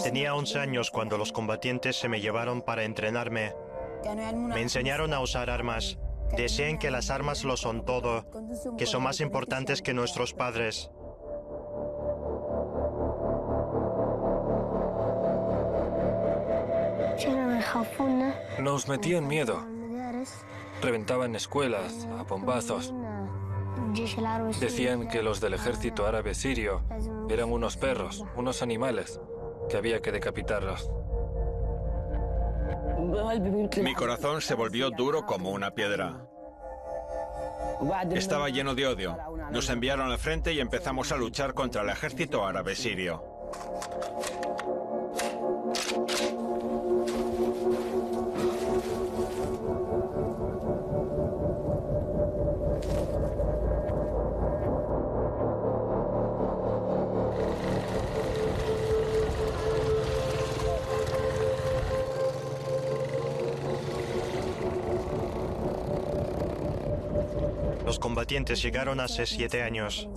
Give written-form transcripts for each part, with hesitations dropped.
Tenía 11 años cuando los combatientes se me llevaron para entrenarme. Me enseñaron a usar armas. Decían que las armas lo son todo, que son más importantes que nuestros padres. Nos metían miedo. Reventaban escuelas a bombazos. Decían que los del ejército árabe sirio eran unos perros, unos animales, que había que decapitarlos. Mi corazón se volvió duro como una piedra. Estaba lleno de odio. Nos enviaron al frente y empezamos a luchar contra el ejército árabe sirio. Los combatientes llegaron hace 7 años.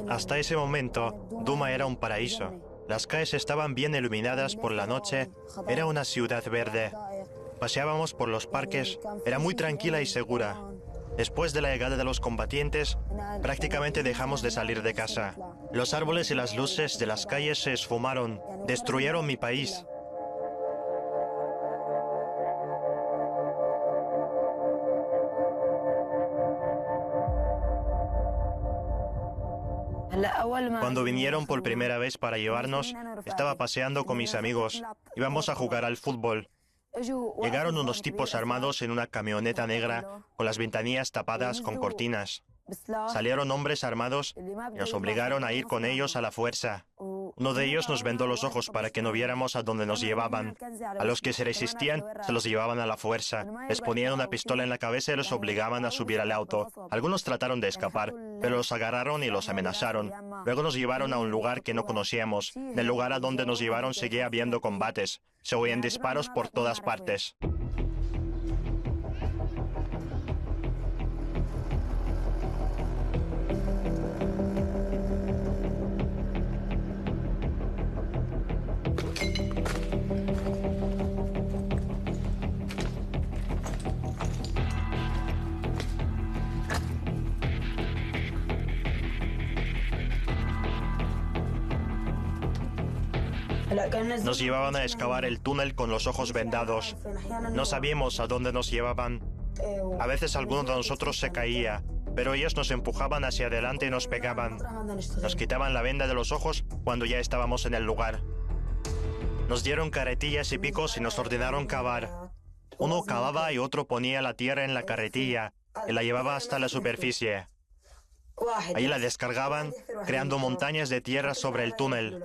Hasta ese momento, Duma era un paraíso. Las calles estaban bien iluminadas por la noche. Era una ciudad verde. Paseábamos por los parques. Era muy tranquila y segura. Después de la llegada de los combatientes, prácticamente dejamos de salir de casa. Los árboles y las luces de las calles se esfumaron. Destruyeron mi país. Cuando vinieron por primera vez para llevarnos, estaba paseando con mis amigos. Íbamos a jugar al fútbol. Llegaron unos tipos armados en una camioneta negra con las ventanillas tapadas con cortinas. Salieron hombres armados y nos obligaron a ir con ellos a la fuerza. Uno de ellos nos vendó los ojos para que no viéramos a dónde nos llevaban. A los que se resistían, se los llevaban a la fuerza. Les ponían una pistola en la cabeza y los obligaban a subir al auto. Algunos trataron de escapar, pero los agarraron y los amenazaron. Luego nos llevaron a un lugar que no conocíamos. En el lugar a donde nos llevaron seguía habiendo combates. Se oían disparos por todas partes. Nos llevaban a excavar el túnel con los ojos vendados. No sabíamos a dónde nos llevaban. A veces alguno de nosotros se caía, pero ellos nos empujaban hacia adelante y nos pegaban. Nos quitaban la venda de los ojos cuando ya estábamos en el lugar. Nos dieron carretillas y picos y nos ordenaron cavar. Uno cavaba y otro ponía la tierra en la carretilla y la llevaba hasta la superficie. Allí la descargaban, creando montañas de tierra sobre el túnel.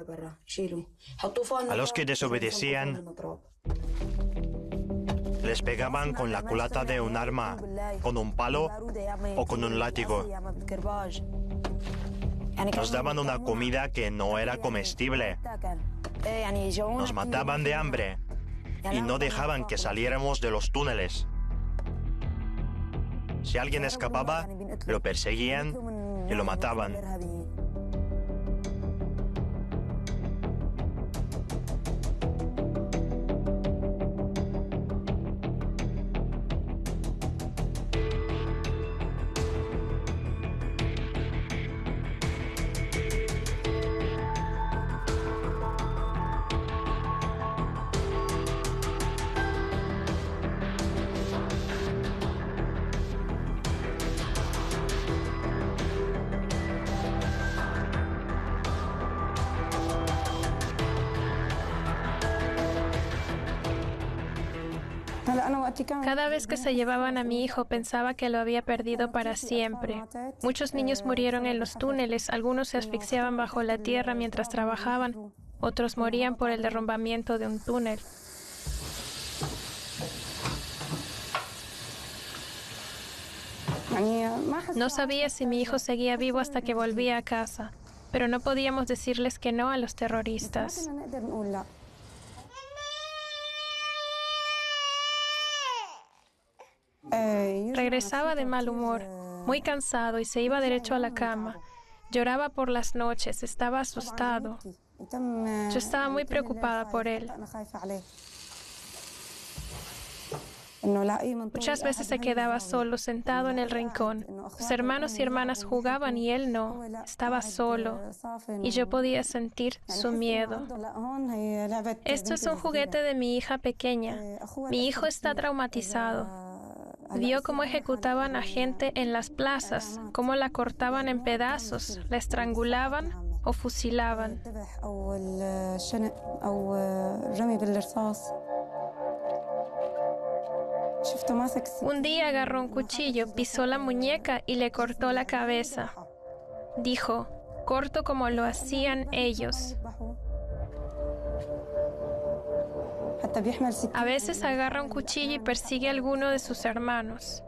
A los que desobedecían, les pegaban con la culata de un arma, con un palo o con un látigo. Nos daban una comida que no era comestible. Nos mataban de hambre y no dejaban que saliéramos de los túneles. Si alguien escapaba, lo perseguían y lo mataban. Cada vez que se llevaban a mi hijo pensaba que lo había perdido para siempre. Muchos niños murieron en los túneles, algunos se asfixiaban bajo la tierra mientras trabajaban, otros morían por el derrumbamiento de un túnel. No sabía si mi hijo seguía vivo hasta que volvía a casa, pero no podíamos decirles que no a los terroristas. Regresaba de mal humor, muy cansado y se iba derecho a la cama. Lloraba por las noches, estaba asustado. Yo estaba muy preocupada por él. Muchas veces se quedaba solo, sentado en el rincón. Sus hermanos y hermanas jugaban y él no. Estaba solo. Y yo podía sentir su miedo. Esto es un juguete de mi hija pequeña. Mi hijo está traumatizado. Vio cómo ejecutaban a gente en las plazas, cómo la cortaban en pedazos, la estrangulaban o fusilaban. Un día agarró un cuchillo, pisó la muñeca y le cortó la cabeza. Dijo, corto como lo hacían ellos. A veces agarra un cuchillo y persigue a alguno de sus hermanos.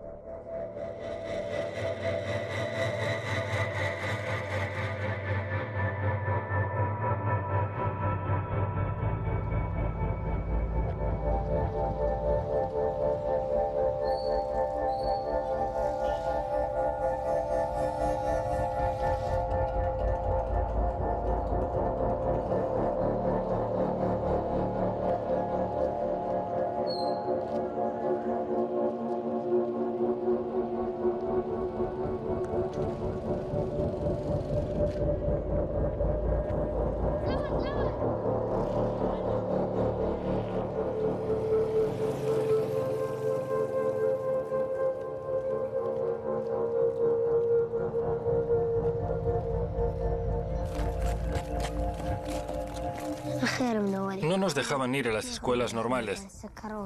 No nos dejaban ir a las escuelas normales.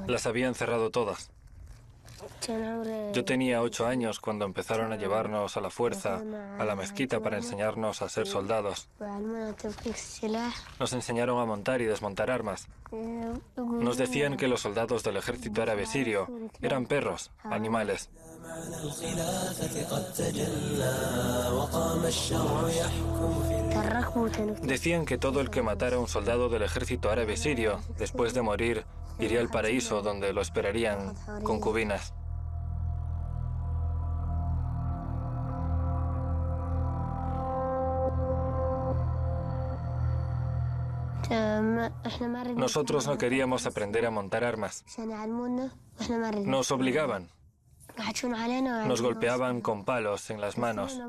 Las habían cerrado todas. Yo tenía 8 años cuando empezaron a llevarnos a la fuerza a la mezquita para enseñarnos a ser soldados. Nos enseñaron a montar y desmontar armas. Nos decían que los soldados del ejército árabe sirio eran perros, animales. Decían que todo el que matara a un soldado del ejército árabe sirio, después de morir, iría al paraíso donde lo esperarían concubinas. Nosotros no queríamos aprender a montar armas. Nos obligaban. Nos golpeaban con palos en las manos.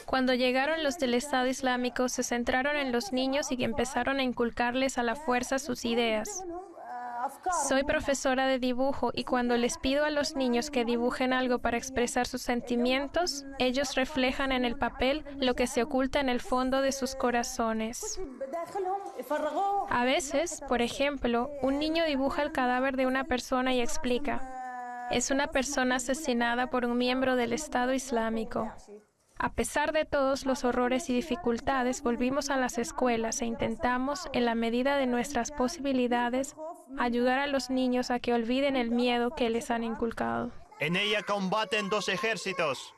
Cuando llegaron los del Estado Islámico, se centraron en los niños y empezaron a inculcarles a la fuerza sus ideas. Soy profesora de dibujo y cuando les pido a los niños que dibujen algo para expresar sus sentimientos, ellos reflejan en el papel lo que se oculta en el fondo de sus corazones. A veces, por ejemplo, un niño dibuja el cadáver de una persona y explica: es una persona asesinada por un miembro del Estado Islámico. A pesar de todos los horrores y dificultades, volvimos a las escuelas e intentamos, en la medida de nuestras posibilidades, ayudar a los niños a que olviden el miedo que les han inculcado. En ella combaten 2 ejércitos.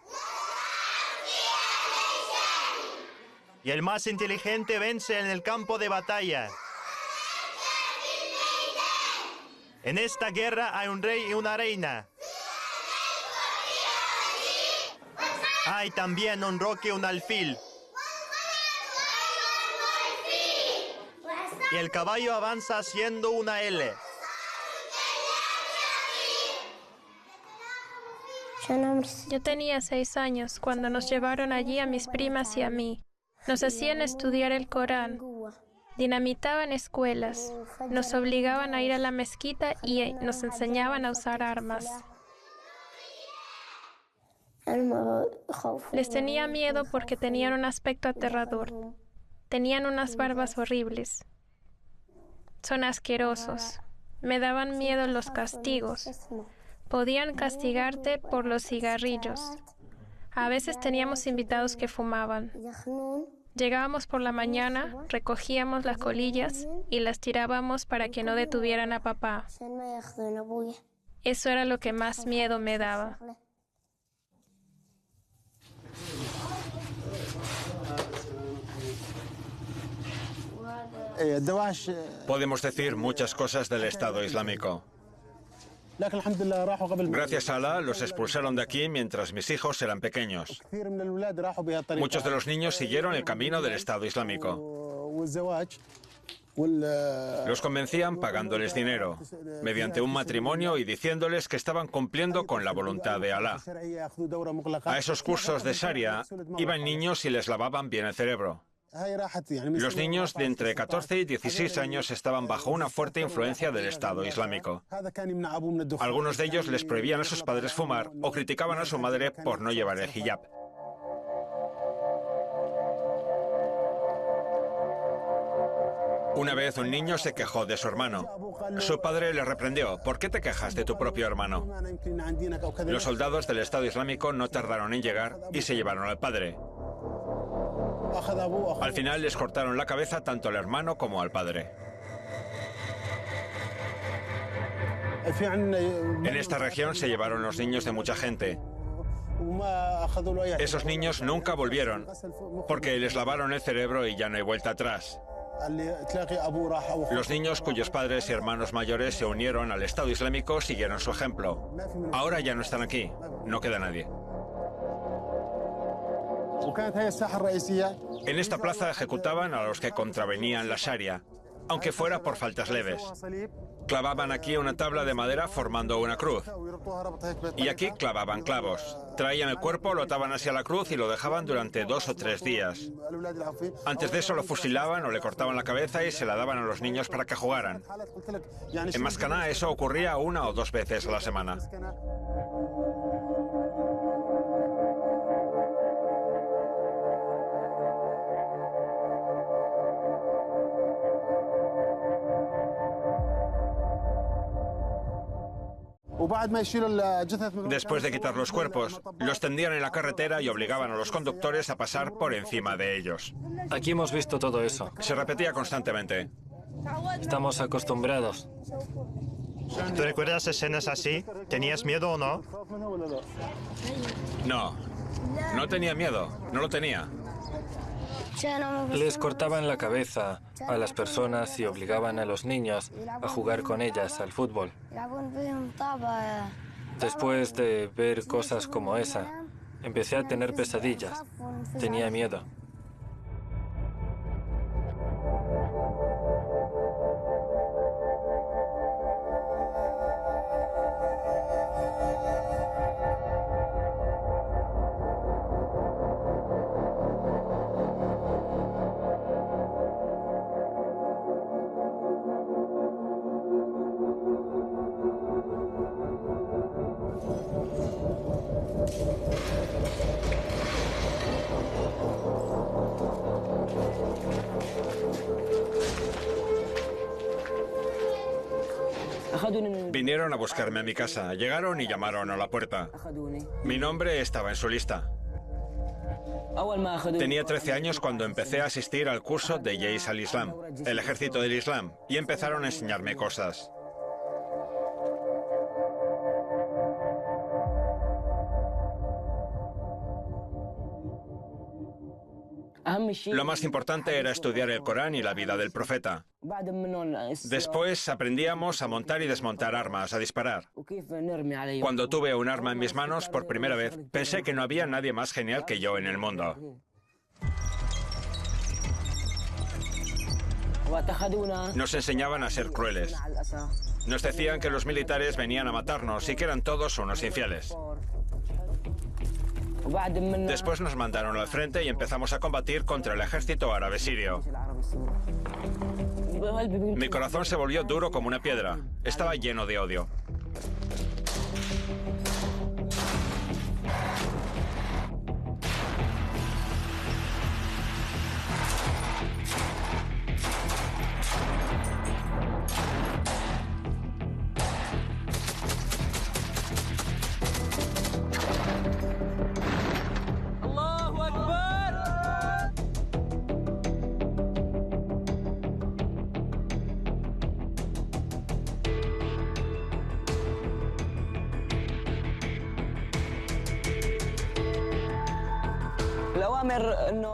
Y el más inteligente vence en el campo de batalla. En esta guerra hay un rey y una reina. Hay también un roque y un alfil. Y el caballo avanza haciendo una L. Yo tenía 6 años cuando nos llevaron allí a mis primas y a mí. Nos hacían estudiar el Corán. Dinamitaban escuelas. Nos obligaban a ir a la mezquita y nos enseñaban a usar armas. Les tenía miedo porque tenían un aspecto aterrador. Tenían unas barbas horribles. Son asquerosos. Me daban miedo los castigos. Podían castigarte por los cigarrillos. A veces teníamos invitados que fumaban. Llegábamos por la mañana, recogíamos las colillas y las tirábamos para que no detuvieran a papá. Eso era lo que más miedo me daba. Podemos decir muchas cosas del Estado Islámico. Gracias a Alá, los expulsaron de aquí mientras mis hijos eran pequeños. Muchos de los niños siguieron el camino del Estado Islámico. Los convencían pagándoles dinero, mediante un matrimonio y diciéndoles que estaban cumpliendo con la voluntad de Alá. A esos cursos de Sharia iban niños y les lavaban bien el cerebro. Los niños de entre 14 y 16 años estaban bajo una fuerte influencia del Estado Islámico. Algunos de ellos les prohibían a sus padres fumar o criticaban a su madre por no llevar el hijab. Una vez un niño se quejó de su hermano. Su padre le reprendió: ¿por qué te quejas de tu propio hermano? Los soldados del Estado Islámico no tardaron en llegar y se llevaron al padre. Al final les cortaron la cabeza tanto al hermano como al padre. En esta región se llevaron los niños de mucha gente. Esos niños nunca volvieron, porque les lavaron el cerebro y ya no hay vuelta atrás. Los niños cuyos padres y hermanos mayores se unieron al Estado Islámico siguieron su ejemplo. Ahora ya no están aquí, no queda nadie. En esta plaza ejecutaban a los que contravenían la Sharia, aunque fuera por faltas leves. Clavaban aquí una tabla de madera formando una cruz. Y aquí clavaban clavos. Traían el cuerpo, lo ataban hacia la cruz y lo dejaban durante 2 o 3 días. Antes de eso lo fusilaban o le cortaban la cabeza y se la daban a los niños para que jugaran. En Mascaná eso ocurría 1 o 2 veces a la semana. Después de quitar los cuerpos, los tendían en la carretera y obligaban a los conductores a pasar por encima de ellos. Aquí hemos visto todo eso. Se repetía constantemente. Estamos acostumbrados. ¿Te recuerdas escenas así? ¿Tenías miedo o no? No, no tenía miedo, no lo tenía. Les cortaban la cabeza a las personas y obligaban a los niños a jugar con ellas al fútbol. Después de ver cosas como esa, empecé a tener pesadillas. Tenía miedo. Vinieron a buscarme a mi casa. Llegaron y llamaron a la puerta. Mi nombre estaba en su lista. Tenía 13 años cuando empecé a asistir al curso de Jaish al-Islam, el ejército del Islam, y empezaron a enseñarme cosas. Lo más importante era estudiar el Corán y la vida del profeta. Después aprendíamos a montar y desmontar armas, a disparar. Cuando tuve un arma en mis manos por primera vez, pensé que no había nadie más genial que yo en el mundo. Nos enseñaban a ser crueles. Nos decían que los militares venían a matarnos y que eran todos unos infieles. Después nos mandaron al frente y empezamos a combatir contra el ejército árabe sirio. Mi corazón se volvió duro como una piedra. Estaba lleno de odio.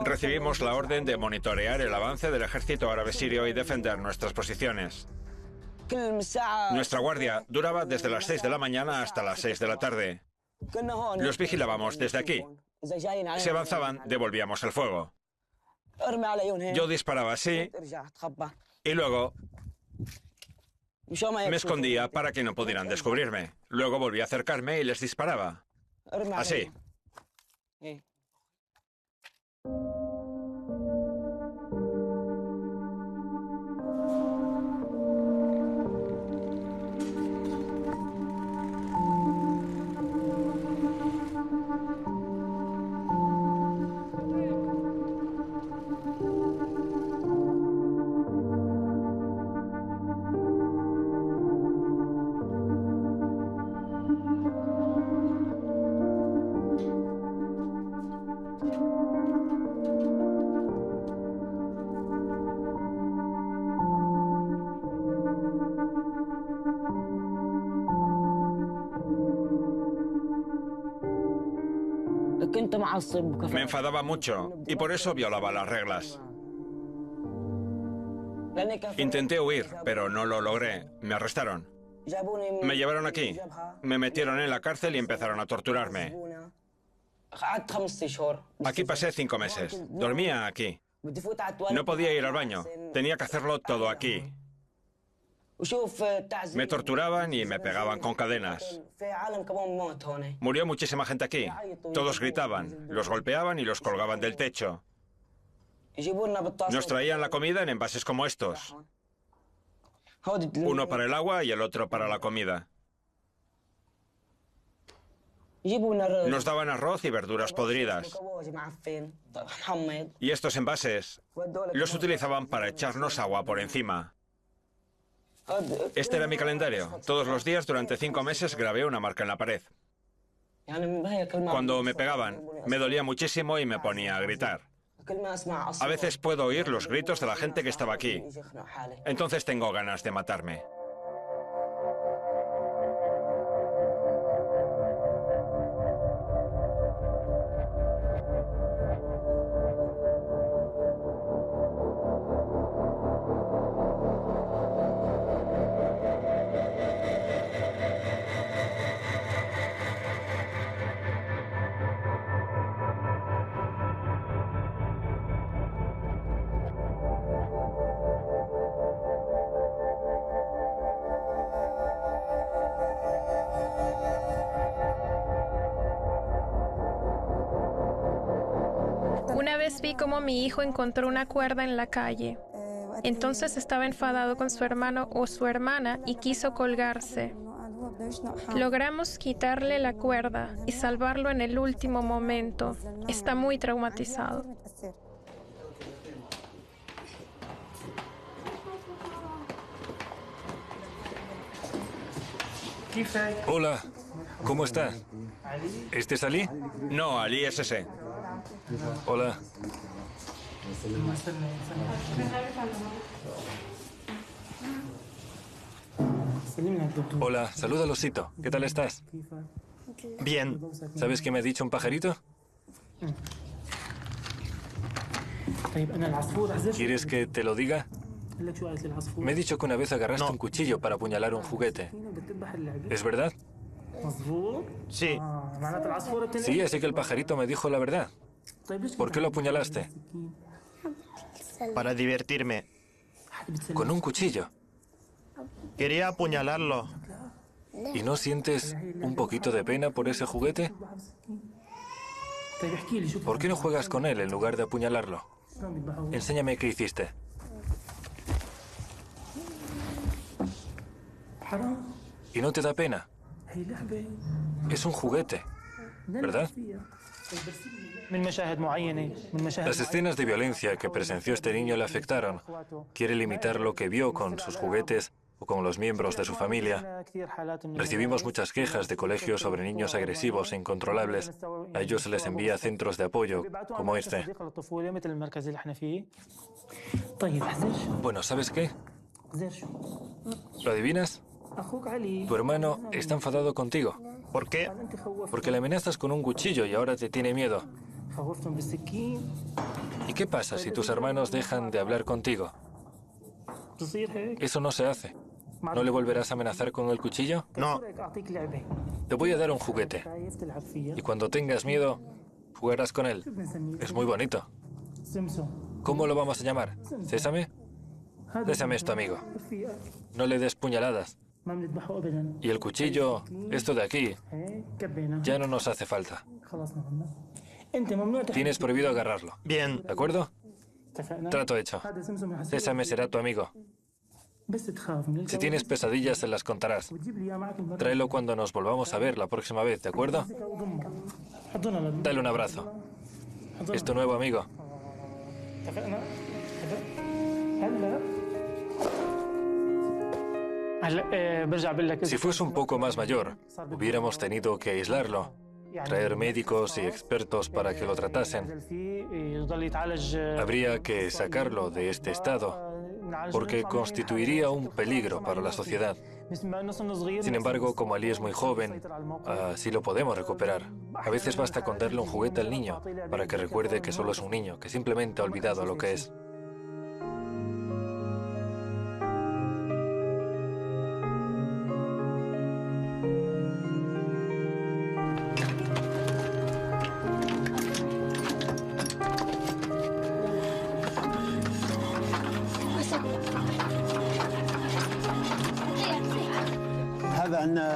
Recibimos la orden de monitorear el avance del ejército árabe sirio y defender nuestras posiciones. Nuestra guardia duraba desde las 6 de la mañana hasta las 6 de la tarde. Los vigilábamos desde aquí. Si avanzaban, devolvíamos el fuego. Yo disparaba así y luego me escondía para que no pudieran descubrirme. Luego volví a acercarme y les disparaba. Así. Me enfadaba mucho y por eso violaba las reglas. Intenté huir, pero no lo logré. Me arrestaron. Me llevaron aquí. Me metieron en la cárcel y empezaron a torturarme. Aquí pasé 5 meses. Dormía aquí. No podía ir al baño. Tenía que hacerlo todo aquí. Me torturaban y me pegaban con cadenas. Murió muchísima gente aquí. Todos gritaban, los golpeaban y los colgaban del techo. Nos traían la comida en envases como estos. Uno para el agua y el otro para la comida. Nos daban arroz y verduras podridas. Y estos envases los utilizaban para echarnos agua por encima. Este era mi calendario. Todos los días durante 5 meses grabé una marca en la pared. Cuando me pegaban, me dolía muchísimo y me ponía a gritar. A veces puedo oír los gritos de la gente que estaba aquí. Entonces tengo ganas de matarme. Una vez vi cómo mi hijo encontró una cuerda en la calle. Entonces estaba enfadado con su hermano o su hermana y quiso colgarse. Logramos quitarle la cuerda y salvarlo en el último momento. Está muy traumatizado. Hola, ¿cómo está? ¿Este es Ali? No, Ali es ese. Hola. Hola, saluda a Osito. ¿Qué tal estás? Bien. ¿Sabes qué me ha dicho un pajarito? ¿Quieres que te lo diga? Me ha dicho que una vez agarraste un cuchillo para apuñalar un juguete. ¿Es verdad? Sí. Sí, así que el pajarito me dijo la verdad. ¿Por qué lo apuñalaste? Para divertirme. Con un cuchillo. Quería apuñalarlo. ¿Y no sientes un poquito de pena por ese juguete? ¿Por qué no juegas con él en lugar de apuñalarlo? Enséñame qué hiciste. ¿Y no te da pena? Es un juguete, ¿verdad? Las escenas de violencia que presenció este niño le afectaron. Quiere limitar lo que vio con sus juguetes o con los miembros de su familia. Recibimos muchas quejas de colegios sobre niños agresivos e incontrolables. A ellos se les envía a centros de apoyo, como este. Bueno, ¿sabes qué? ¿Lo adivinas? Tu hermano está enfadado contigo. ¿Por qué? Porque le amenazas con un cuchillo y ahora te tiene miedo. ¿Y qué pasa si tus hermanos dejan de hablar contigo? Eso no se hace. ¿No le volverás a amenazar con el cuchillo? No, Te voy a dar un juguete. Y cuando tengas miedo, jugarás con él. Es muy bonito. ¿Cómo lo vamos a llamar? ¿Sésame? Sésame es tu amigo. No le des puñaladas. Y el cuchillo, esto de aquí, ya no nos hace falta. Tienes prohibido agarrarlo. bien, ¿De acuerdo? Trato hecho. Sésame será tu amigo. Si tienes pesadillas, se las contarás. Tráelo cuando nos volvamos a ver la próxima vez, ¿de acuerdo? Dale un abrazo. Es tu nuevo amigo. Si fuese un poco más mayor, hubiéramos tenido que aislarlo, traer médicos y expertos para que lo tratasen. Habría que sacarlo de este estado, porque constituiría un peligro para la sociedad. Sin embargo, como Ali es muy joven, sí lo podemos recuperar. A veces basta con darle un juguete al niño para que recuerde que solo es un niño, que simplemente ha olvidado lo que es.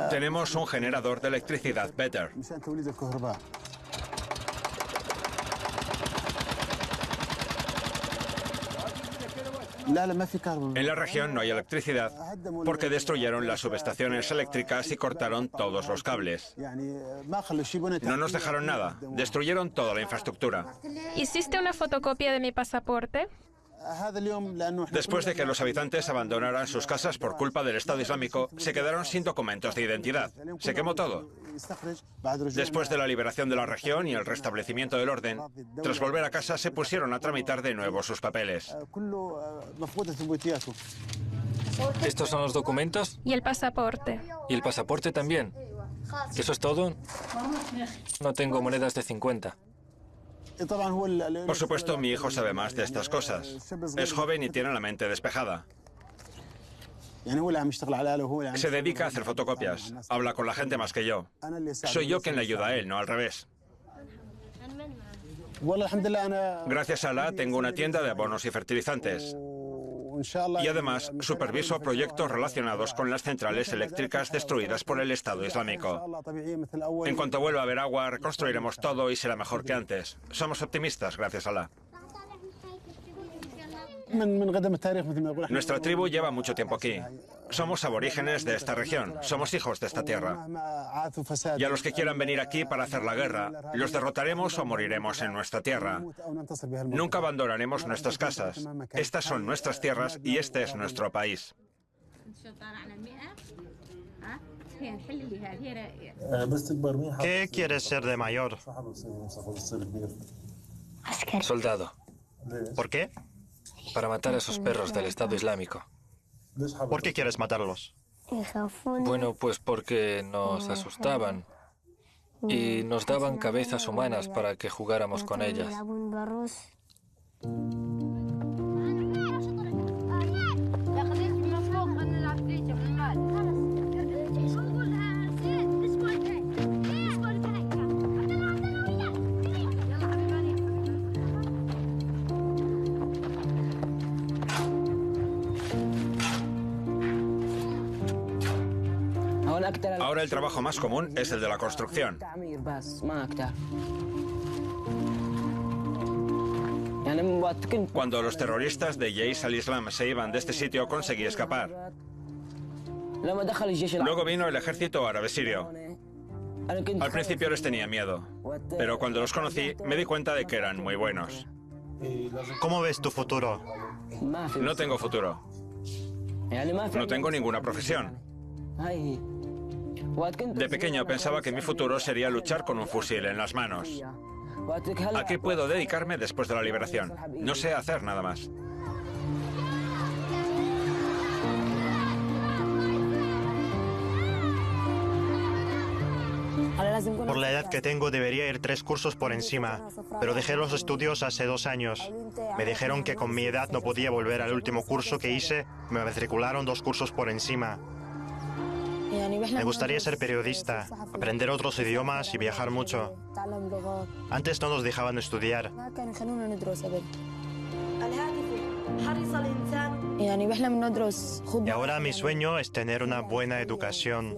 Tenemos un generador de electricidad Better. En la región no hay electricidad porque destruyeron las subestaciones eléctricas y cortaron todos los cables. No nos dejaron nada, destruyeron toda la infraestructura. ¿Hiciste una fotocopia de mi pasaporte? Después de que los habitantes abandonaran sus casas por culpa del Estado Islámico, se quedaron sin documentos de identidad. Se quemó todo. Después de la liberación de la región y el restablecimiento del orden, tras volver a casa se pusieron a tramitar de nuevo sus papeles. ¿Estos son los documentos? Y el pasaporte. ¿Y el pasaporte también? ¿Eso es todo? No tengo monedas de 50. Por supuesto, mi hijo sabe más de estas cosas. Es joven y tiene la mente despejada. Se dedica a hacer fotocopias. Habla con la gente más que yo. Soy yo quien le ayuda a él, no al revés. Gracias a Allah tengo una tienda de abonos y fertilizantes. Y además superviso proyectos relacionados con las centrales eléctricas destruidas por el Estado Islámico. En cuanto vuelva a haber agua, reconstruiremos todo y será mejor que antes. Somos optimistas, gracias a Allah. Nuestra tribu lleva mucho tiempo aquí. Somos aborígenes de esta región, somos hijos de esta tierra. Y a los que quieran venir aquí para hacer la guerra, los derrotaremos o moriremos en nuestra tierra. Nunca abandonaremos nuestras casas. Estas son nuestras tierras y este es nuestro país. ¿qué quieres ser de mayor? Soldado. ¿Por qué? Para matar a esos perros del Estado Islámico. ¿Por qué quieres matarlos? Bueno, pues porque nos asustaban y nos daban cabezas humanas para que jugáramos con ellas. Ahora el trabajo más común es el de la construcción. Cuando los terroristas de Jaish al-Islam se iban de este sitio, conseguí escapar. Luego vino el ejército árabe sirio. Al principio les tenía miedo, pero cuando los conocí me di cuenta de que eran muy buenos. ¿Cómo ves tu futuro? No tengo futuro. No tengo ninguna profesión. De pequeño pensaba que mi futuro sería luchar con un fusil en las manos. ¿A qué puedo dedicarme después de la liberación? No sé hacer nada más. Por la edad que tengo debería ir 3 cursos por encima, pero dejé los estudios hace 2 años. Me dijeron que con mi edad no podía volver al último curso que hice, me matricularon 2 cursos por encima. Me gustaría ser periodista, aprender otros idiomas y viajar mucho. Antes no nos dejaban estudiar. Y ahora mi sueño es tener una buena educación.